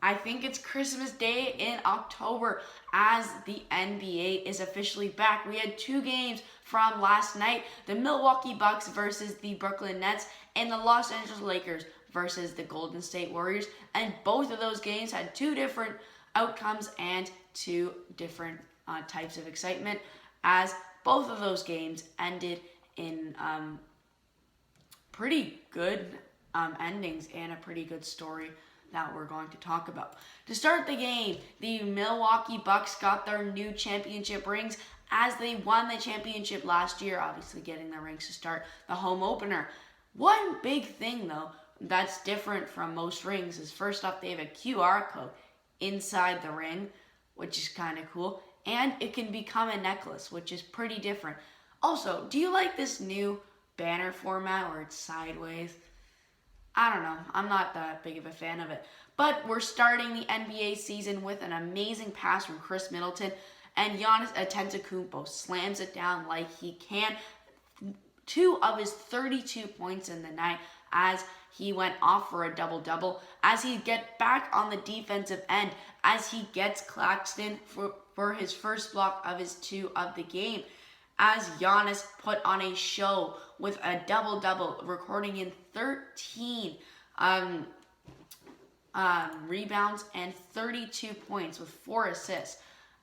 I think it's Christmas Day in October as the NBA is officially back. We had two games from last night, the Milwaukee Bucks versus the Brooklyn Nets and the Los Angeles Lakers versus the Golden State Warriors. And both of those games had two different outcomes and two different types of excitement, as both of those games ended in pretty good endings and a pretty good story that we're going to talk about. To start the game, the Milwaukee Bucks got their new championship rings as they won the championship last year, obviously getting the rings to start the home opener. One big thing, though, that's different from most rings is, first off, they have a QR code inside the ring, which is kind of cool, and it can become a necklace, which is pretty different. Also, do you like this new banner format where it's sideways? I don't know. I'm not that big of a fan of it. But we're starting the NBA season with an amazing pass from Chris Middleton, and Giannis Antetokounmpo slams it down like he can. 2 of his 32 points in the night as he went off for a double-double, as he get back on the defensive end, as he gets Claxton for his first block of his 2 of the game, as Giannis put on a show with a double-double, recording in 13 rebounds and 32 points with 4 assists,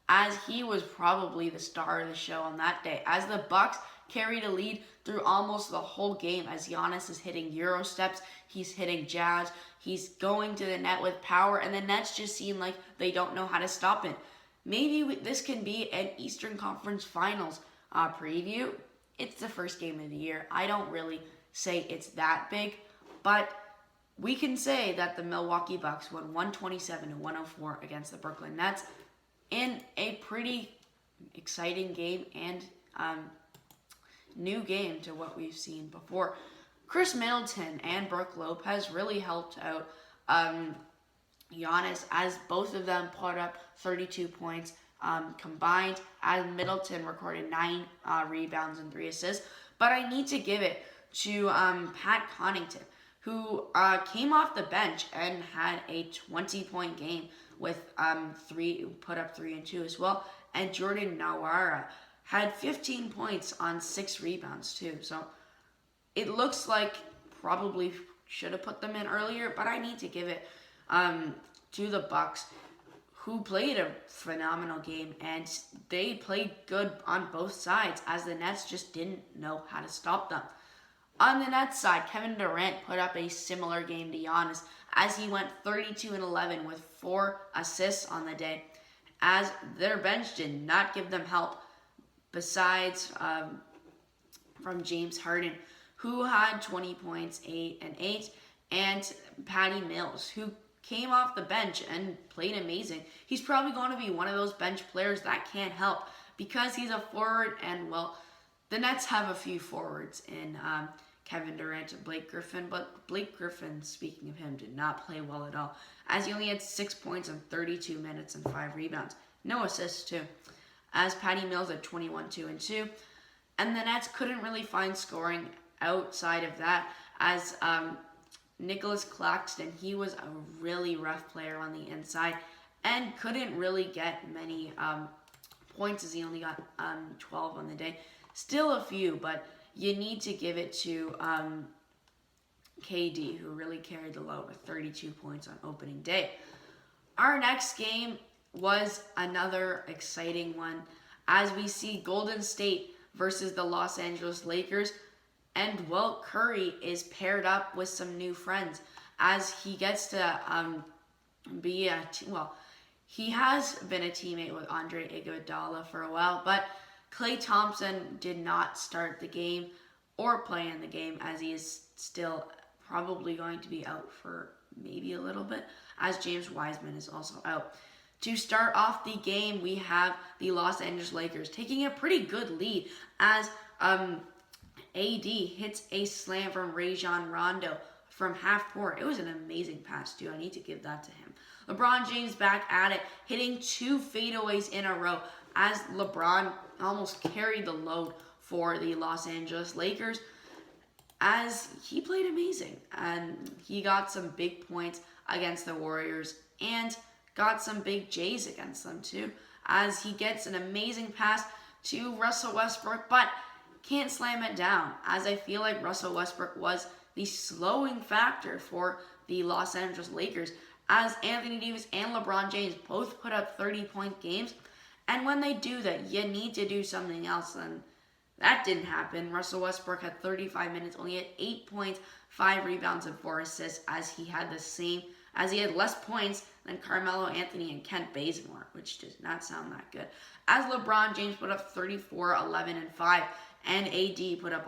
as he was probably the star of the show on that day, as the Bucks carried a lead through almost the whole game, as Giannis is hitting Euro steps, he's hitting jabs, he's going to the net with power, and the Nets just seem like they don't know how to stop it. Maybe this can be an Eastern Conference Finals preview. It's the first game of the year. I don't really say it's that big, but we can say that the Milwaukee Bucks won 127-104 against the Brooklyn Nets in a pretty exciting game and new game to what we've seen before. Chris Middleton and Brook Lopez really helped out Giannis, as both of them put up 32 points combined, as Middleton recorded 9 rebounds and 3 assists. But I need to give it to Pat Connaughton, who came off the bench and had a 20-point game with put up 3 and 2 as well. And Jordan Nwora had 15 points on 6 rebounds too. So it looks like probably should have put them in earlier, but I need to give it to the Bucks, who played a phenomenal game, and they played good on both sides, as the Nets just didn't know how to stop them. On the Nets side, Kevin Durant put up a similar game to Giannis, as he went 32-11 with 4 assists on the day, as their bench did not give them help, besides from James Harden, who had 20 points, 8 and 8, and Patty Mills, who came off the bench and played amazing. He's probably going to be one of those bench players that can't help, because he's a forward, and, well, the Nets have a few forwards in Kevin Durant and Blake Griffin, but Blake Griffin, speaking of him, did not play well at all, as he only had 6 points in 32 minutes and 5 rebounds. No assists, too, as Patty Mills had 21, 2 and 2, and the Nets couldn't really find scoring outside of that, as Nicholas Claxton, he was a really rough player on the inside and couldn't really get many points, as he only got 12 on the day. Still a few, but you need to give it to KD, who really carried the load with 32 points on opening day. Our next game was another exciting one, as we see Golden State versus the Los Angeles Lakers. And, well, Curry is paired up with some new friends, as he gets to he has been a teammate with Andre Iguodala for a while, but Klay Thompson did not start the game or play in the game, as he is still probably going to be out for maybe a little bit, as James Wiseman is also out. To start off the game, we have the Los Angeles Lakers taking a pretty good lead, as AD hits a slam from Rajon Rondo from half court. It was an amazing pass, too. I need to give that to him. LeBron James back at it, hitting 2 fadeaways in a row, as LeBron almost carried the load for the Los Angeles Lakers, as he played amazing. And he got some big points against the Warriors and got some big J's against them too, as he gets an amazing pass to Russell Westbrook, but can't slam it down, as I feel like Russell Westbrook was the slowing factor for the Los Angeles Lakers, as Anthony Davis and LeBron James both put up 30-point games. And when they do that, you need to do something else. And that didn't happen. Russell Westbrook had 35 minutes, only had 8 points, 5 rebounds, and 4 assists, as he had less points than Carmelo Anthony and Kent Bazemore, which does not sound that good. As LeBron James put up 34, 11, and 5, and AD put up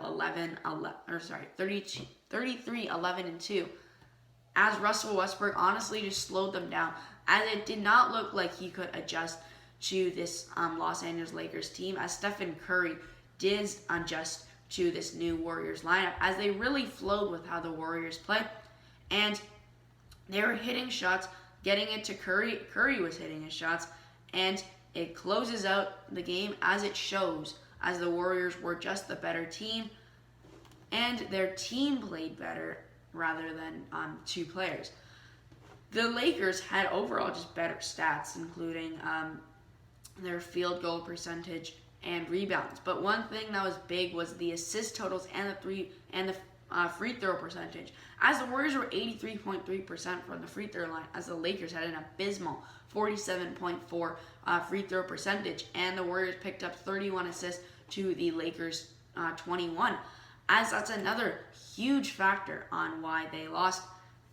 33, 11, and 2. As Russell Westbrook honestly just slowed them down, as it did not look like he could adjust to this Los Angeles Lakers team, as Stephen Curry did adjust to this new Warriors lineup, as they really flowed with how the Warriors play, and they were hitting shots, getting it to Curry. Curry was hitting his shots, and it closes out the game as it shows, as the Warriors were just the better team, and their team played better rather than two players. The Lakers had overall just better stats, including their field goal percentage and rebounds. But one thing that was big was the assist totals and the free throw percentage, as the Warriors were 83.3% from the free throw line, as the Lakers had an abysmal 47.4 free throw percentage, and the Warriors picked up 31 assists to the Lakers 21, as that's another huge factor on why they lost,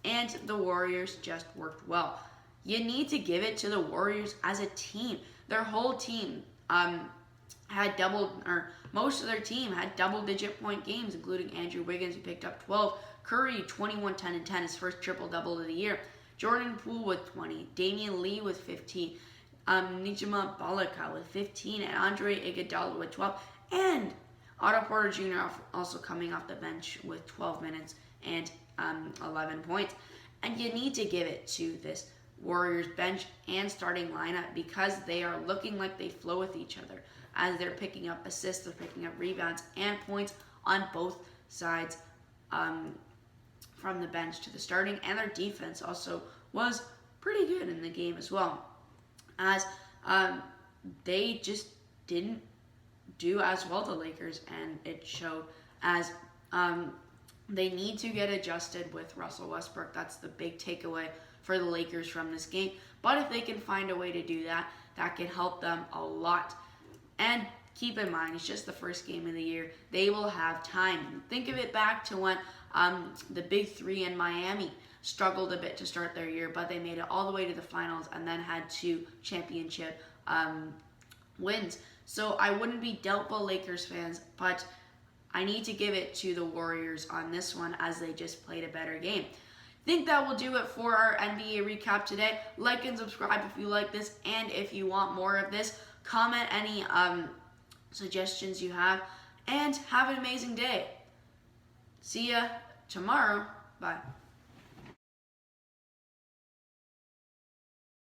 and the Warriors just worked well. You need to give it to the Warriors as a team. Their whole team most of their team had double-digit point games, including Andrew Wiggins, who picked up 12, Curry 21, 10, and 10, his first triple-double of the year, Jordan Poole with 20, Damian Lee with 15, Nijima Balaka with 15, and Andre Iguodala with 12, and Otto Porter Jr. also coming off the bench with 12 minutes and 11 points. And you need to give it to this Warriors bench and starting lineup, because they are looking like they flow with each other, as they're picking up assists, they're picking up rebounds and points on both sides from the bench to the starting, and their defense also was pretty good in the game as well, as they just didn't do as well, the Lakers, and it showed, as they need to get adjusted with Russell Westbrook. That's the big takeaway for the Lakers from this game. But if they can find a way to do that, that can help them a lot. And keep in mind, it's just the first game of the year. They will have time. Think of it back to when the Big Three in Miami struggled a bit to start their year, but they made it all the way to the finals and then had 2 championship wins. So I wouldn't be doubtful, Lakers fans, but I need to give it to the Warriors on this one, as they just played a better game. I think that will do it for our NBA recap today. Like and subscribe if you like this, and if you want more of this, comment any suggestions you have, and have an amazing day. See ya tomorrow. Bye.